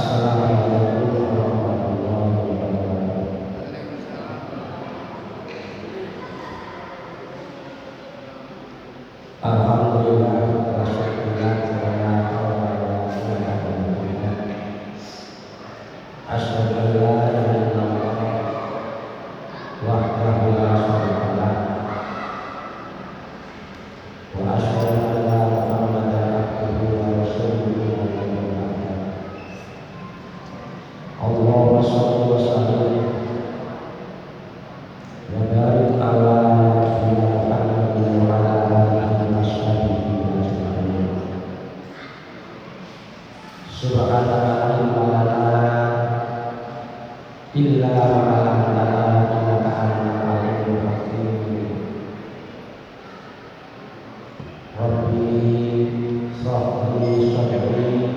Assalamualaikum warahmatullahi wabarakatuh. Alhamdulillah wasyukurillah wala haula wala quwwata illa billah. Asyhadu an la ilaha illallah wahdahu la syarika lah wa asyhadu anna Muhammadan abduhu wa rasuluhu amma ba'du. Allahumma shalli wa sallim wa barik ala nabiyyina Muhammadin wa ala alihi wa sahbihi ajma'in. Subhanaka la ilma lana illa ma 'allamtana innaka antal alimul hakim. Rabbi shrah li sadri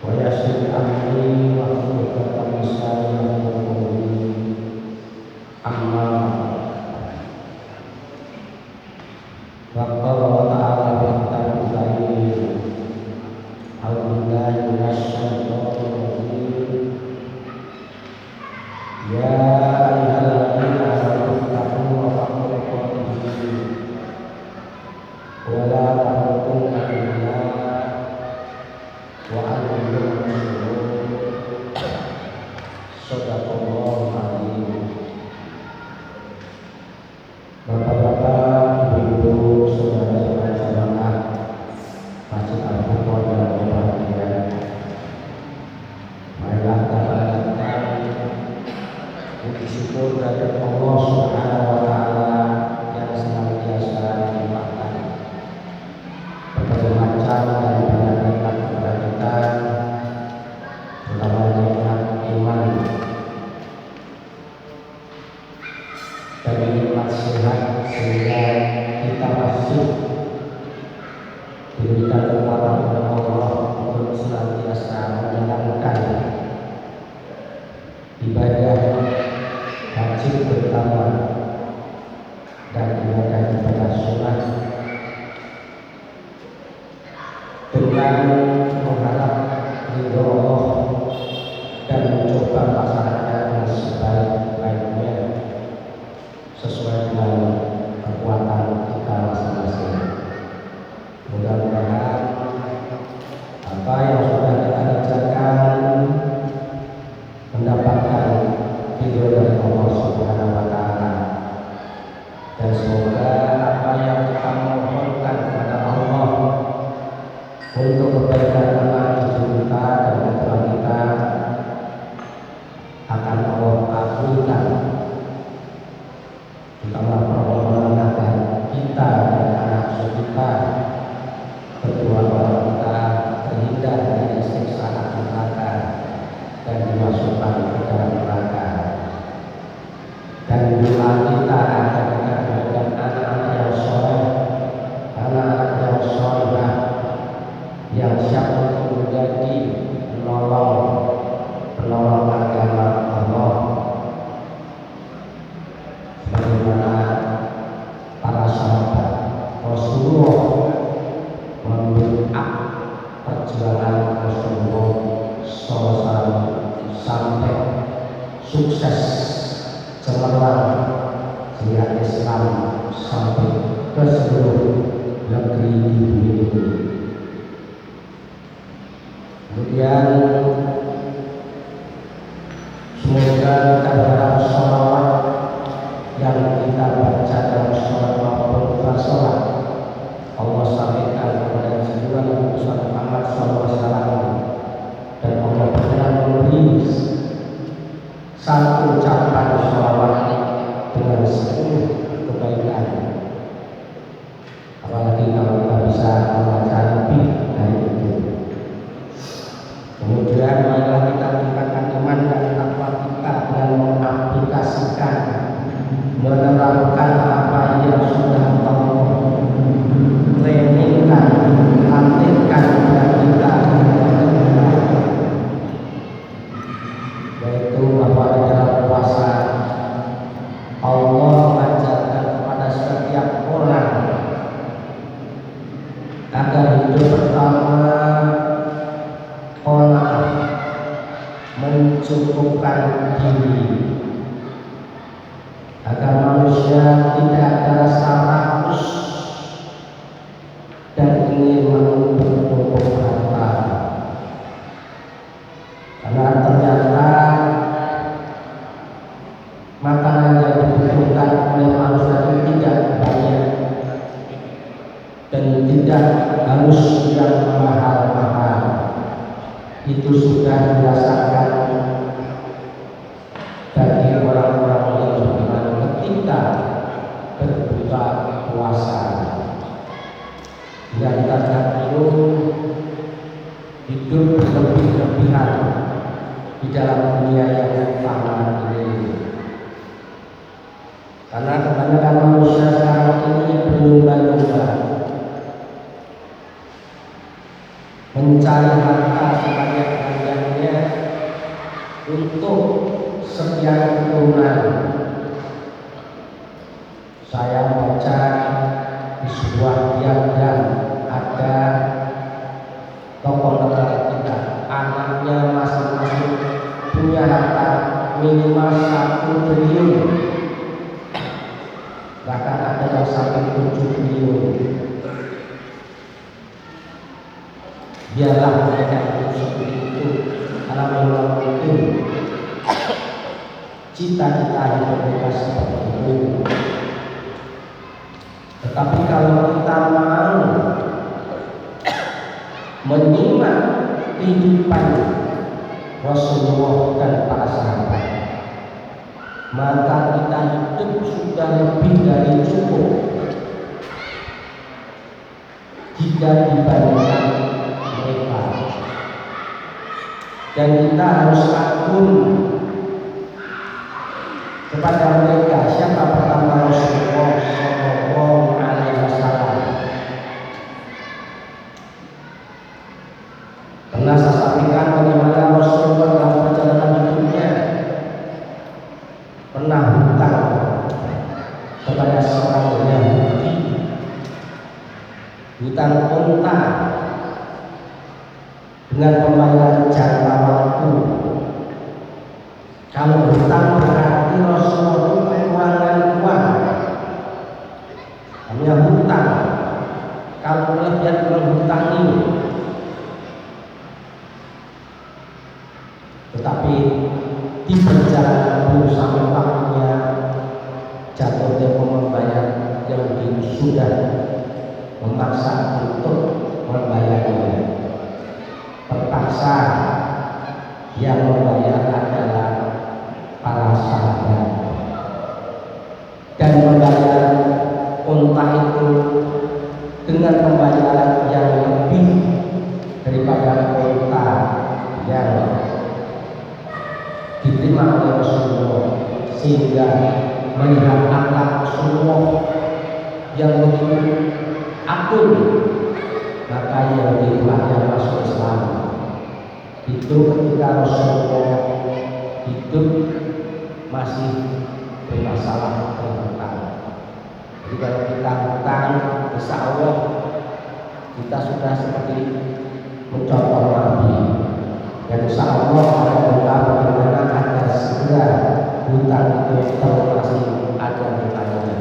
wa yassir amri wahlul 'uqdatam min lisani yafqahu qawli. Amma wa qala ta'ala fi kitabihil karim. A'udzubillahi minasyaitonir rajim. Ya ayyuhalladzina amanu taqullaha haqqa tuqatih wa la tamutunna illa wa antum muslimun. Shadaqallahul azim. Bapak-bapak, ibu-ibu, saudara-saudara jamaah Masjid Al-Furqan yang berbahagia, marilah kita panjatkan puji syukur kepada Allah Subhanahu wa taala yang senantiasa melimpahkan berbagai macam dan banyak nikmat kepada kita, terutama nikmat iman dan nikmat sehat, sehingga kita masih diberikan kekuatan oleh Allah untuk senantiasa menjalankan ibadah wajib pertama dan ibadah sunnah dengan mengharap ridho Allah dan mencoba melaksanakannya dengan sebaik-baiknya sesuai dengan kekuatan kita masing-masing. Mudah-mudahan apa yang sudah kita kerjakan mendapatkan ridho dari Allah Subhanahu wa taala, dan semoga apa yang kita mohonkan kepada Allah untuk kebaikan anak cucu kita dan putra kita akan Allah kabulkan, terutama permohonan agar kita dan anak cucu kita, kedua orang kita terhindar dari siksaan neraka dan dimasukkan ke dalam neraka. Dan doa kita agar kita diberikan anak-anak yang soleh, anak-anak yang solehah, yang siap untuk menjadi penolong agama Allah, sebagaimana para sahabat Rasulullah membackup perjuangan Rasulullah SAW sampai sukses cemerlang jihad Islam sampai ke seluruh negeri di dunia ini. Kemudian semoga kita berharap sholawat yang kita baca dalam sholat maupun luar sholat Allah sampaikan kepada junjungan Nabi Muhammad SAW, dan Allah berkenan memberi satu ucapan sholawat dengan 10 kebaikan. Apalagi kalau kita bisa membaca lebih dari itu. Kemudian marilah kita tingkatkan iman dan takwa kita dengan mengaplikasikan, menerapkan apa yang sudah Allah trainingkan, latihkan kepada kita, yaitu apa di dalam puasa mencukupkan diri, agar manusia tidak ada rasa rakus dan ingin menumpuk harta. Karena ternyata makanan yang dibutuhkan oleh manusia itu tidak banyak dan tidak harus yang mahal-mahal. Itu sudah dirasakan bagi orang-orang yang beriman ketika berbuka puasa. Yang kita perlu hidup berlebih-lebihan di dalam dunia yang fana ini. Karena kebanyakan manusia sekarang ini berlomba-lomba mencari harta sebanyak-banyaknya untuk sekian keturunan. Saya baca di sebuah diagram ada tokoh negara kita, anaknya masing-masing punya harta minimal 1 triliun, bahkan ada yang sampai 7 triliun. Biarlah mereka hidup seperti itu, karena memang mungkin cita-cita hidup mereka seperti itu. Tetapi kalau kita mau menyimak kehidupan Rasulullah dan para sahabat, maka kita hidup sudah lebih dari cukup jika dibandingkan mereka. Dan kita harus kagum kepada mereka. Siapa pertama? Rasulullah Shallallahu Alaihi Wasallam. Pernah saya sampaikan bagaimana Rasulullah dalam perjalanan hidupnya pernah hutang kepada seorang Yahudi, hutang unta dengan pembayaran jangka waktu. Kalau hutang berarti Rasulullah kekurangan uang, namanya hutang. Kalau kelebihan berhutang ini, tetapi di perjalanan sampai waktunya jatuh tempo membayar, yang sudah memaksa untuk membayarnya. Terpaksa yang membayar adalah para sahabat, dan membayar unta itu dengan pembayaran yang lebih daripada unta yang diterima oleh Rasulullah, sehingga melihat akhlak Rasulullah yang begitu akun, maka yang yang masuk Islam itu ketika Rasulullah hidup masih bermasalah berhutang. Jadi kalau kita hutang, insya Allah kita sudah seperti mencontoh Nabi. Dan insya Allah ada doa bagaimana agar segera hutang itu terlunasi ada hutangnya.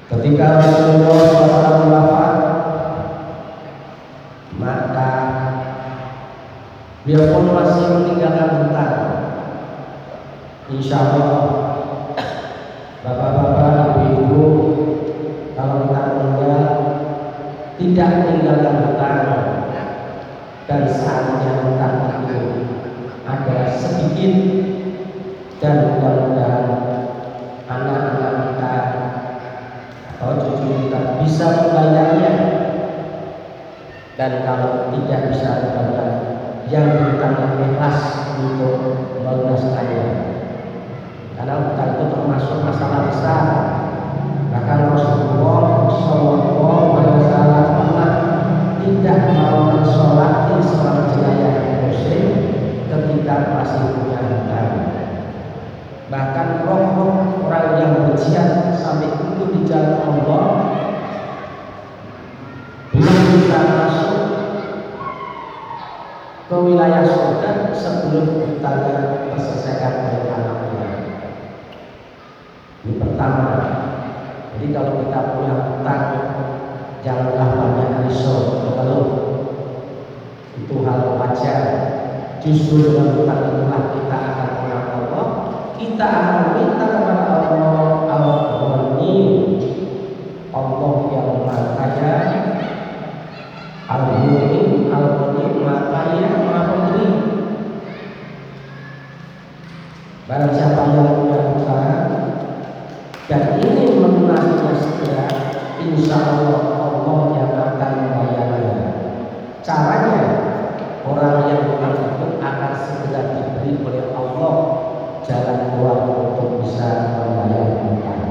Ketika Rasulullah SAW wafat, maka dia pun masih meninggalkan hutang. Insya Allah, bapak-bapak, ibu-ibu, kalau kita meninggal tidak meninggalkan hutang, dan saatnya hutang itu ada sedikit, dan mudah-mudahan anak-anak kita atau cucu kita bisa membayarnya. Dan kalau tidak bisa membayar, yang berhutang ikhlas untuk melunaskannya, karena hutang itu termasuk masalah besar. Bahkan Rasulullah SAW pernah tidak mau mensolati seorang jenayah muslim ketika masih punya hutang. Bahkan roh-roh orang yang berjihad sampai itu di jalan Allah belum bisa masuk ke wilayah wilayah surga sebelum hutangnya terselesaikan oleh anaknya. Ini pertama. Jadi kalau kita punya hutang, janganlah banyak risau mengeluh. Itu hal wajar. Justru dengan hutang itulah kita akan mengenal Allah. Kita akan meminta kepada Allah Al-Ghani, Allah yang Maha Kaya, Al-Mu'min, Al-Ghani, Maha Kaya, Maha Pemberi. Barang siapa yang punya hutang dan ingin melunasinya segera, insya Allah Allah yang akan membayarnya. Caranya, orang yang hutang itu akan segera diberi oleh Allah jalan keluar untuk bisa membayar hutang.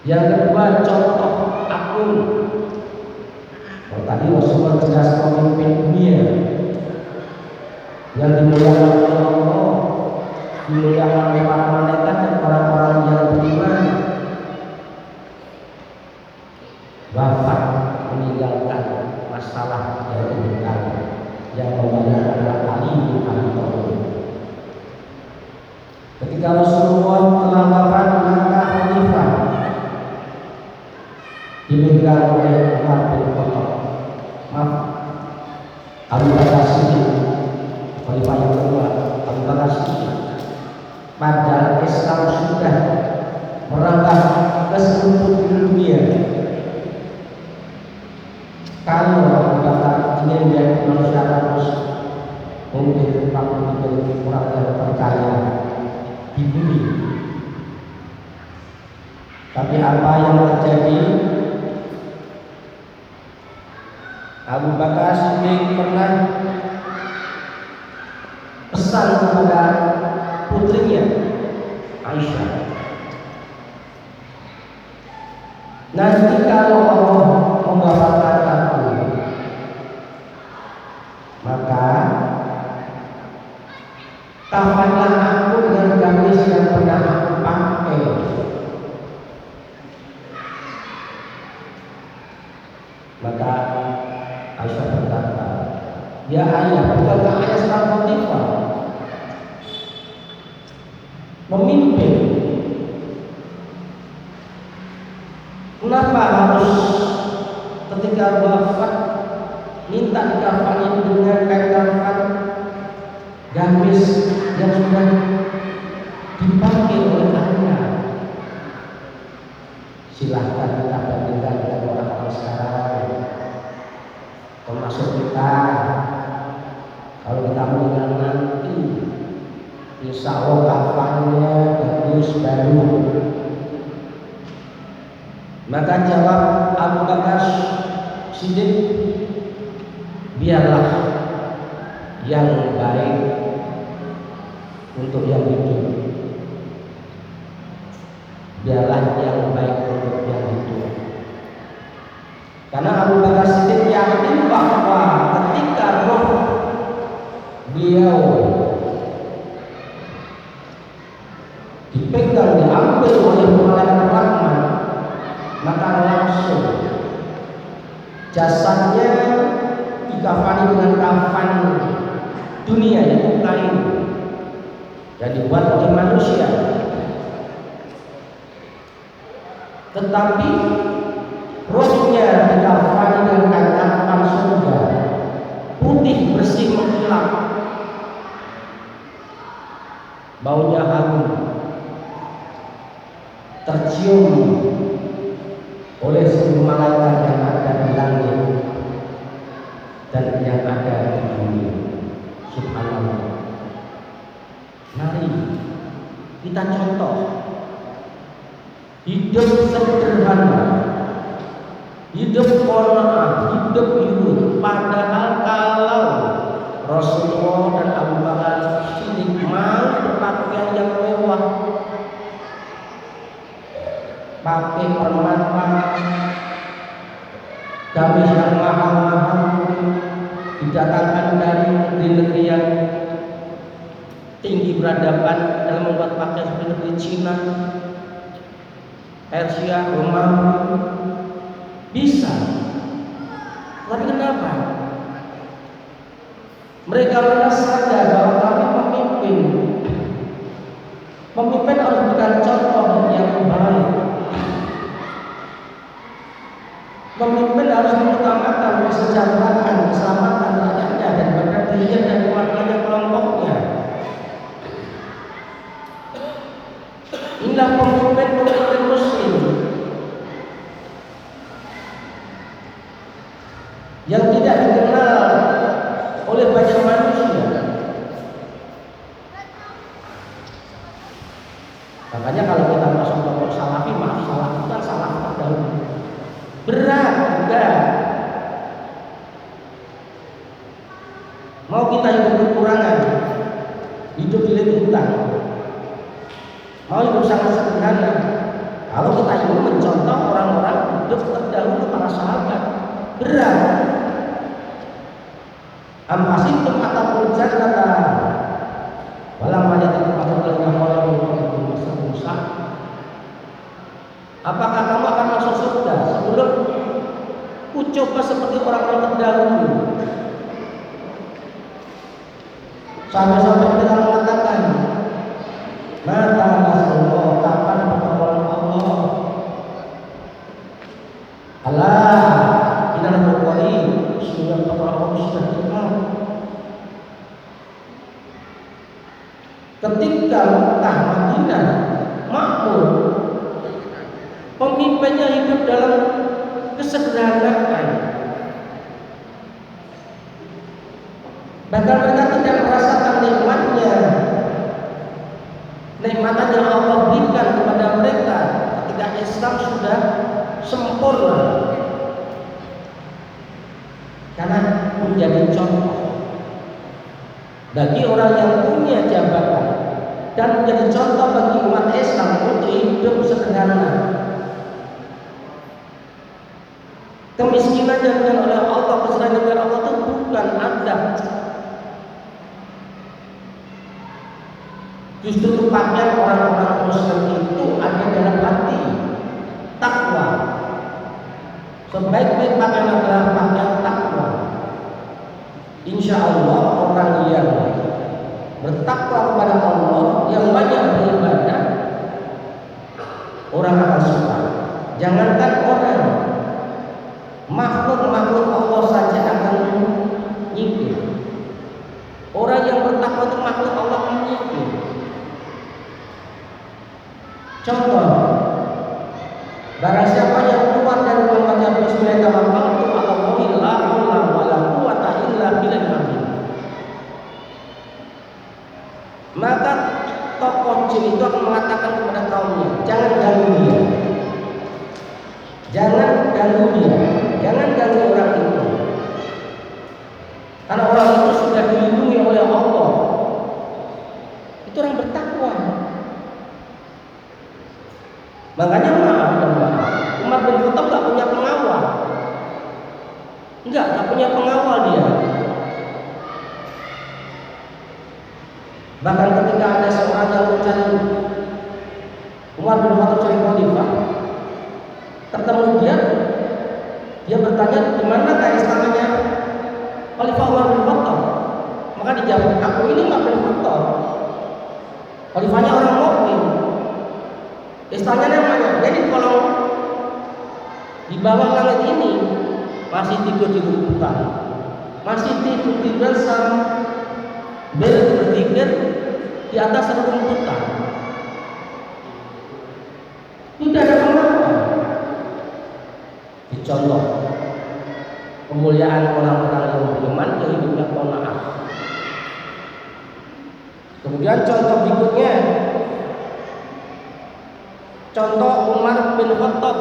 Yang kedua, contoh akun. Kalau tadi Rasulullah jelas pemimpin dunia yang dimuliakan oleh Allah, dimuliakan oleh para malaikat dan orang-orang yang beriman, wafat meninggalkan masalah yaitu hutang yang membayarkan Ali bin Abi Thalib. Ketika Rasulullah telah wafat, maka khalifah dipegang oleh Umar bin Khattab. Abu Bakar Siddiq, khalifah yang kedua, Abu Bakar Siddiq. Padahal Islam sudah merambah ke seluruh dunia. Kalau Abu Bakar ingin menjadi manusia terus, mungkin kamu menjadi orang yang terkaya di bumi. Tapi apa yang terjadi? Abu Bakar Siddiq pernah pesan kepada putrinya Aisyah, nanti kalau Allah membawakan aku, maka kafanlah aku dengan gamis yang pernah aku pakai. Maka Aisyah berkata, ya ayah, bukankah ayah seorang khalifah, memimpin? Kenapa harus ketika wafat minta dikafani dengan kain kafan gamis yang sudah dipakai oleh anda? Silahkan kita bandingkan dengan orang-orang sekarang, termasuk kita. Kalau kita meninggal nanti, insya Allah kafannya bagus baru. Maka jawab Abu Bakar Siddiq, biarlah yang baik untuk yang hidup, biarlah yang baik untuk yang hidup. Karena Abu Bakar Siddiq yakin bahwa ketika roh beliau dipegang, diambil oleh malaikat rahmat, maka langsung jasadnya dikafani dengan kafan dunia, yaitu kain yang dibuat oleh manusia. Tetapi rohnya dikafani dengan kafan surga, putih bersih mengkilap, baunya harum, tercium oleh seluruh malaikat yang ada di langit dan yang ada di bumi. Subhanallah. Mari kita contoh hidup sederhana, hidup qanaah, hidup yurut. Padahal kalau Rasulullah dan Abu Bakar Siddiq mau berpakaian yang mewah, pakai permata, gamis yang mahal-mahal, didatangkan dari negeri-negeri yang tinggi peradaban dalam membuat pakaian seperti negeri Cina, Persia, Romawi, bisa. Tapi kenapa? Mereka merasa bahwa kami pemimpin. Pemimpin harus bukan contoh yang baik. Pemimpin harus mengutamakan kesejahteraan, keselamatan rakyatnya daripada dirinya dan keluarganya kelompoknya. Inilah pemimpin muslim yang tidak dikenal oleh banyak manusia. Makanya kalau kita masuk kelompok salafi, maaf, salafi kan salah terdahulu. Berat juga. Mau kita hidup kekurangan, hidup di hutang, mau hidup sangat sederhana. Kalau kita ingin mencontoh orang-orang hidup terdahulu para sahabat, berat. Amhasibtum atakul jannata walam yatim atakul Musa. Apakah kamu akan masuk surga sebelum ku coba seperti orang-orang terdahulu? Sampai-sampai kita mengatakan, mata nasrullah, kapan pertolongan Allah? Allah, innahu qarib, sudah pertolongan sudah dekat. Ketika Mekah Madinah makmur, pemimpinnya hidup dalam kesederhanaan. Bahkan mereka tidak merasakan nikmatnya, nikmatan yang Allah berikan kepada mereka ketika Islam sudah sempurna. Karena menjadi contoh bagi orang yang punya jabatan dan menjadi contoh bagi umat Islam untuk hidup sederhana. Kemiskinan yang diberikan oleh Allah, kesalahan yang diberikan Allah itu bukan adab. Justru tepatnya orang-orang Muslim itu ada dalam hati takwa. Sebaik-baik pakaian adalah pakaian takwa. Insya Allah orang yang bertakwa kepada Allah, yang banyak beribadah, orang akan suka. Jangankan orang, makhluk Allah saja akan menyikir. Orang yang bertakwa itu makhluk Allah menyikir. Contoh, barang siapa yang keluar dari rumahnya bismillahirrahmanirrahim, Allahu la haula wala quwwata illa billahil. Maka tokoh jin itu akan mengatakan kepada kaumnya, jangan ganggu dia, jangan ganggu dia, jangan ganggu orang itu, karena orang itu sudah dilindungi oleh Allah. Itu orang bertakwa. Makanya Umar bin Khattab gak punya pengawal, gak punya pengawal dia. Bahkan ketika ada seorang yang mencari Umar bin Khattab cari khalifah, ketemu dia bertanya, di mana istananya Khalifah Umar bin Khattab? Maka dijawab, aku ini Umar bin Khattab, khalifahnya orang mukmin. Istananya namanya. Jadi kalau di bawah langit ini masih tidur di rumputan, masih tidur sambil berzikir di atas rumputan. Tidak ada pengalaman. Dicontoh kemuliaan orang-orang yang beriman yang hidupnya qanaah. Kemudian contoh berikutnya, contoh Umar bin Khattab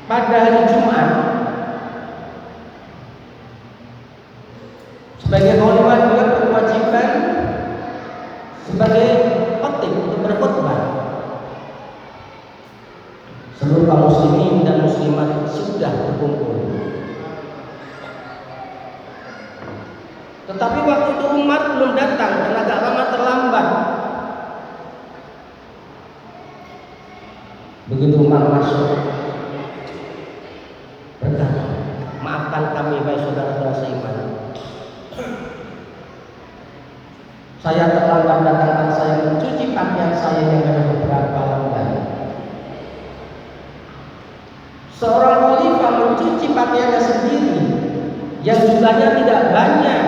pada hari Jumat sebagai khalifah dia berkewajiban sebagai khatib untuk berkhutbah. Seluruh kaum muslimin dan muslimat sudah berkumpul. Tetapi waktu itu Umar belum datang dan agak lama terlambat. Begitu Umar masuk, berkata, maafkan kami kami, baik saudara-saudara seiman. Saya terlambat datangkan saya mencuci pakaian saya yang ada beberapa lembar. Seorang khalifah mencuci pakaiannya sendiri yang jumlahnya tidak banyak.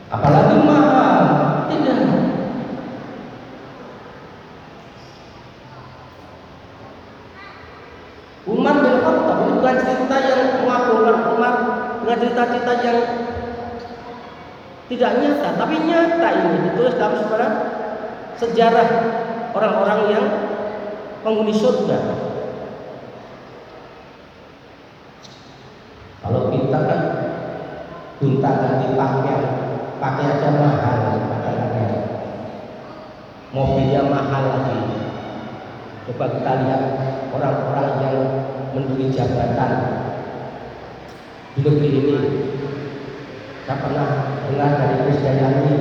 Apalagi mahal, tidak. Umar bin Khattab ini bukan cerita yang mengagumkan Umar dengan cerita-cerita yang tidak nyata, tapi nyata ini ditulis dalam sejarah orang-orang yang penghuni surga. Kalau kita kan gonta-ganti pakaian, pakai aja mahal, kadang-kadang mobilnya mahal lagi. Coba kita lihat orang-orang yang menduduki jabatan di negeri ini. Saya pernah dengar dari Krisdayanti,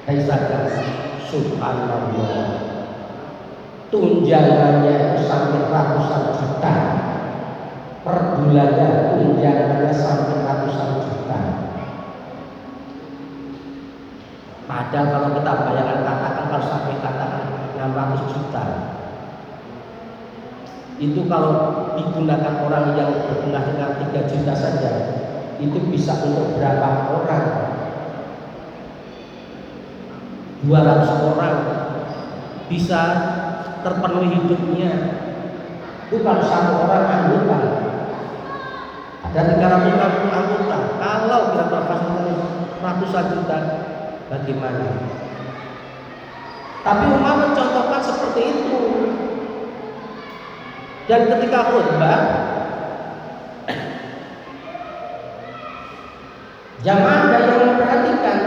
saya sadar, subhanallah, tunjangannya itu sampai ratusan juta per bulannya, tunjangannya sampai ratusan juta. Padahal kalau kita bayangkan, katakan kalau sampai katakan 600 juta, itu kalau digunakan orang yang berpenghasilan 3 juta saja, itu bisa untuk berapa orang? 200 orang bisa terpenuhi hidupnya. Itu kalau satu orang anggota. Ada 350 anggota. Kalau kita berpasang ratusan juta, bagaimana? Tapi Umar mencontohkan seperti itu. Dan ketika khutbah, jamaah ada yang memperhatikan,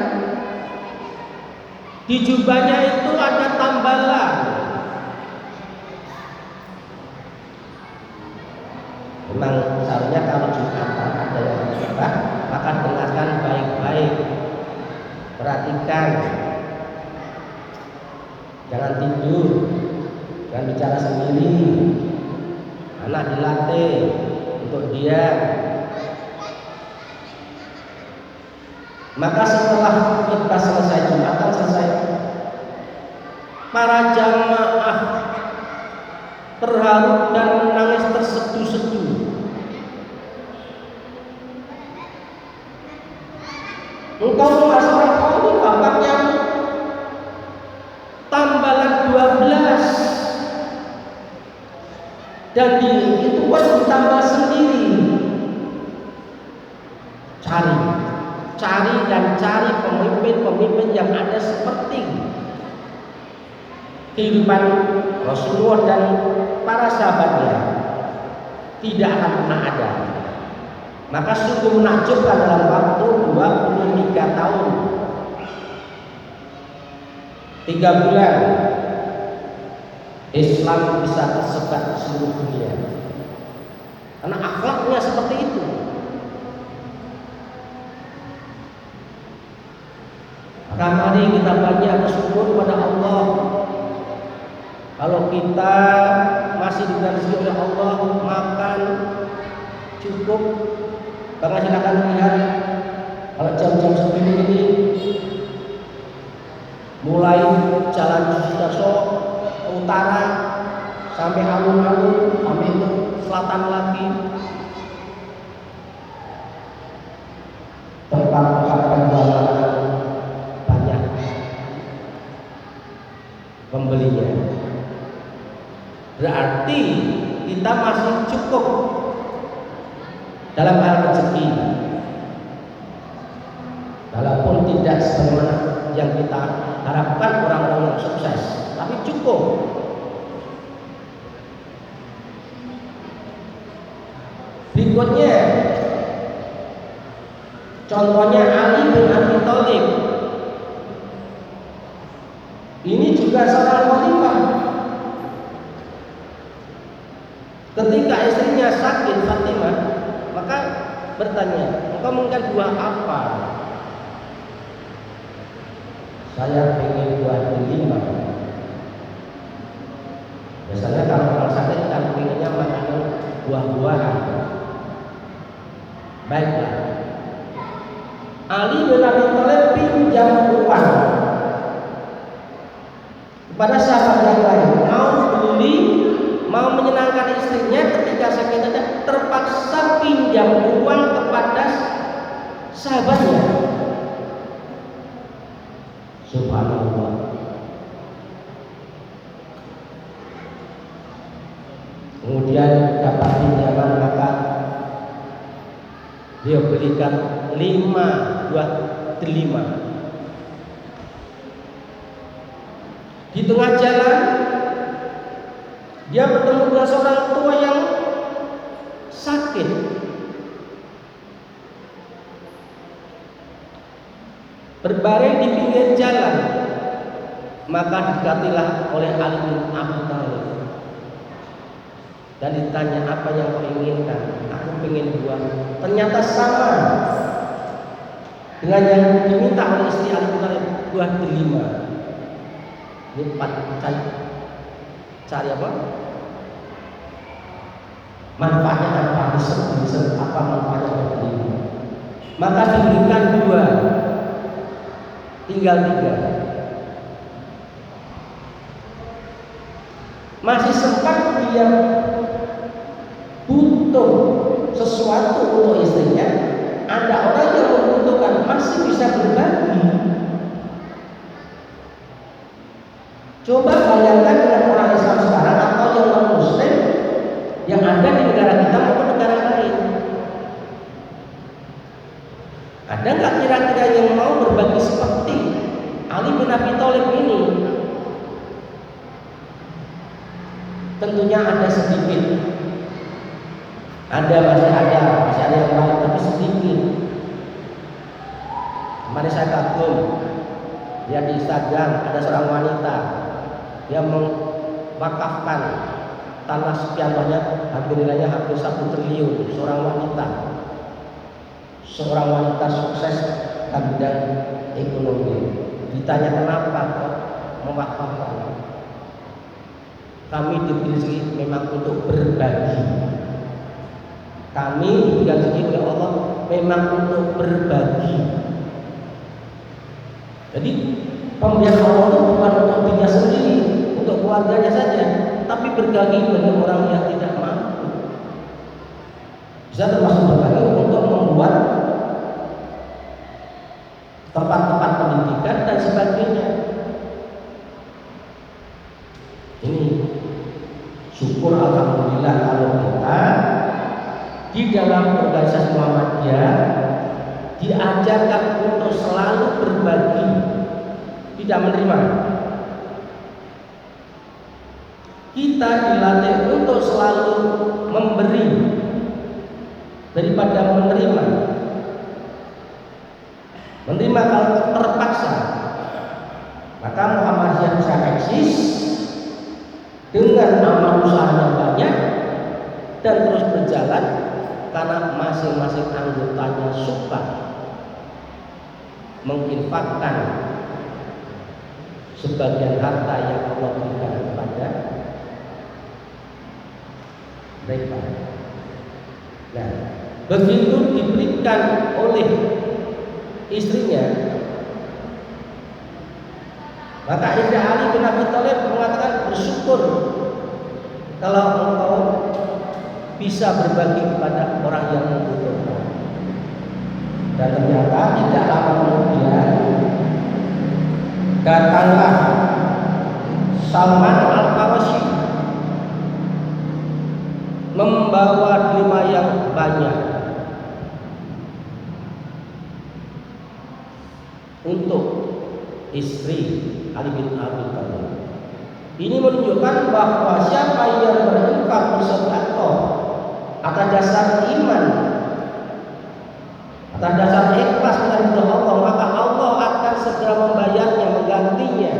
di jubahnya itu ada tambalan. Memang seharusnya kalau Jumatan ada yang khutbah, maka dengarkan baik-baik, perhatikan, jangan tidur, jangan bicara sendiri. Anak dilatih untuk diam. Maka setelah khutbah selesai, Jumatan selesai, para jamaah terharu dan menangis terseduh-seduh. Engkau seorang khalifah pakaian tambalan 12 dan itu pun ditambah sendiri. Cari dan cari pemimpin-pemimpin yang ada seperti kehidupan Rasulullah dan para sahabatnya, tidak akan pernah ada. Maka sungguh menakjubkan dalam waktu 23 tahun 3 bulan Islam bisa tersebar di seluruh dunia, karena akhlaknya seperti itu. Maka mari kita banyak bersyukur kepada Allah. Kalau kita masih diberi rezeki oleh Allah, makan cukup. Bahkan silakan lihat kalau jam-jam seperti ini, mulai jalan Sudarso ke utara sampai alun-alun, sampai ke selatan lagi, tempat-tempat penjualan banyak pembelinya. Berarti kita masih cukup dalam hal rezeki, walaupun tidak sebagaimana yang kita harapkan orang-orang yang sukses, tapi cukup. Berikutnya, contohnya Ali bin Abi Thalib. Ini juga seorang khalifah. Ketika istrinya sakit, Fatimah, maka bertanya, engkau menginginkan buah apa? Saya ingin buah delima. Biasanya kalau orang sakit kan akhirnya makanan buah-buahan. Baiklah, Ali bin Abi Thalib pinjam uang kepada sahabat yang lain, mau beli, mau menyenangkan istrinya. Ketika Sakinah terpaksa pinjam uang kepada sahabatnya. Subhanallah. Kemudian dapat pinjaman, maka dia belikan 5 buah delima. Di tengah jalan dia bertemu dengan seorang tua yang sakit. Berbaring di pinggir jalan, maka didekatilah oleh Ali bin Abi Thalib dan ditanya, apa yang kau inginkan? Aku ingin buah. Ternyata sama dengan yang diminta oleh istri Ali bin Thalib, buah delima. Ini cari apa? Manfaatnya apa? Disebut apa manfaatnya buah delima? Maka diberikan 2, tinggal 3. Masih sempat dia butuh sesuatu untuk istrinya, ada orang yang membutuhkan, masih bisa berbagi. Coba bayangkan dengan orang Islam sekarang atau yang non Muslim yang ada di negara kita maupun negara lain. Ada nggak kira-kira yang mau berbagi seperti Ali bin Abi Thalib ini? Tentunya ada sedikit. Masih ada yang lain, tapi sedikit. Kemarin saya kagum, ya di Instagram ada seorang wanita yang mewakafkan tanah sekian banyak, nilainya hampir 1 triliun. Seorang wanita sukses dalam bidang ekonomi. Ditanya kenapa kok mewakafkan? Kami diberi rezeki memang untuk berbagi. Kami diberi rezeki oleh Allah memang untuk berbagi. Jadi pemberian Allah itu bukan untuk dirinya sendiri, untuk keluarganya saja, tapi berbagi dengan orang yang tidak mampu. Bisa termasuk berbagi untuk membuat tempat-tempat pendidikan dan sebagainya. Ini syukur alhamdulillah kalau kita di dalam organisasi Muhammadiyah diajarkan untuk selalu berbagi, tidak menerima. Kita dilatih untuk selalu memberi daripada menerima. Menerima kalau terpaksa, maka Muhammadiyah bisa eksis dengan amal usahanya banyak dan terus berjalan karena masing-masing anggotanya suka menginfakkan sebagian harta yang Allah berikan kepada mereka. Nah, begitu diberikan oleh istrinya, maka istri Ali bin Abi Thalib mengatakan, bersyukur kalau engkau bisa berbagi kepada orang yang membutuhkan. Dan ternyata tidak lama kemudian datanglah Salman Al-Farisi membawa delima yang banyak untuk istri Ali bin Abi Thalib. Ini menunjukkan bahwa siapa yang berinfak bersedekah atas dasar iman, atas dasar ikhlas kepada Allah, maka Allah akan segera membayarnya, menggantinya.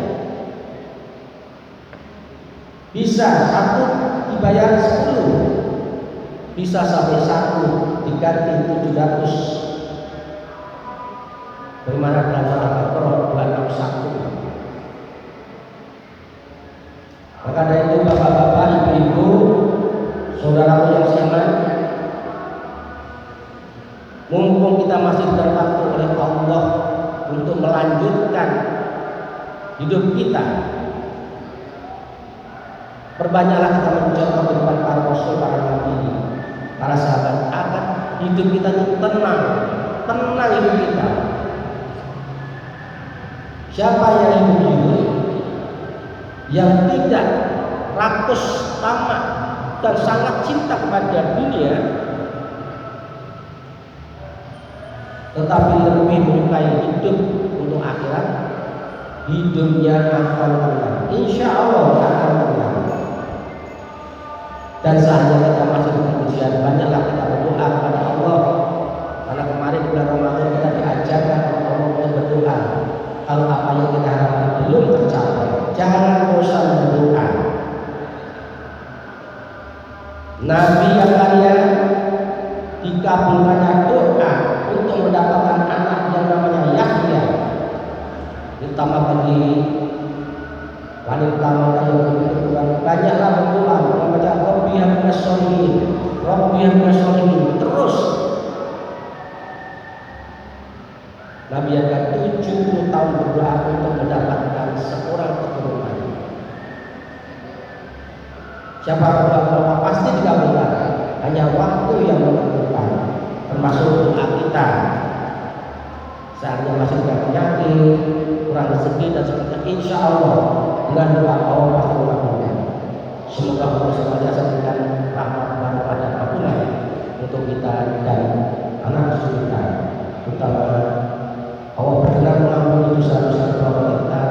Bisa 1 dibayar 10, bisa sampai 1 diganti 700. Bagaimana dalam Al-Baqarah 261. Maka dari itu bapak-bapak, ibu-ibu, kita masih waktu oleh Allah untuk melanjutkan hidup kita, perbanyaklah kita mencontoh kehidupan para rasul, para nabi, para sahabat, agar hidup kita itu tenang hidup kita. Siapa yang hidup yang tidak rakus, tamak, dan sangat cinta kepada dunia, tetapi lebih menyukai hidup untuk akhirat, hidupnya akan tenang. Insya Allah akan tenang. Dan saatnya kita masih dalam ujian, banyaklah kita berdoa kepada Allah. Karena kemarin bulan Ramadan kita diajarkan oleh Allah untuk berdoa. Kalau apa yang kita harapkan belum tercapai, jangan bosan berdoa. Nabi yang kaya dikabulkannya doa untuk mendapatkan anak yang namanya Yahya. Ditambah bagi wanita yang berketurunan, banyaklah berdoa membaca Rabbi habnas sholihin, Rabbi habnas sholihin terus. Nabi yang 70 tahun berdoa untuk mendapatkan seorang keturunan. Siapa berdoa pasti dikabulkan, hanya waktu yang menentukan. Termasuk doa kita saatnya masih ada penyakit, kurang rezeki dan sebagainya, insya Allah dengan doa Allah pasti mengabulkan. Semoga Allah senantiasa memberikan rahmat barokah dan ampunan untuk kita dan anak cucu kita, terutama Allah berkenan mengampuni dosa-dosa kita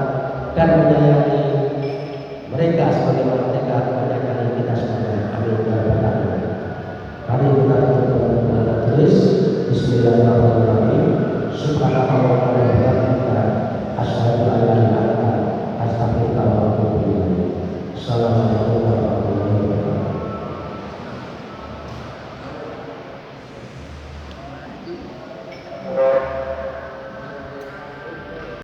dan menyayangi mereka sebagaimana mereka menyayangi kita semua. Amin. Mari kita tulis Bismillahirrahmanirrahim.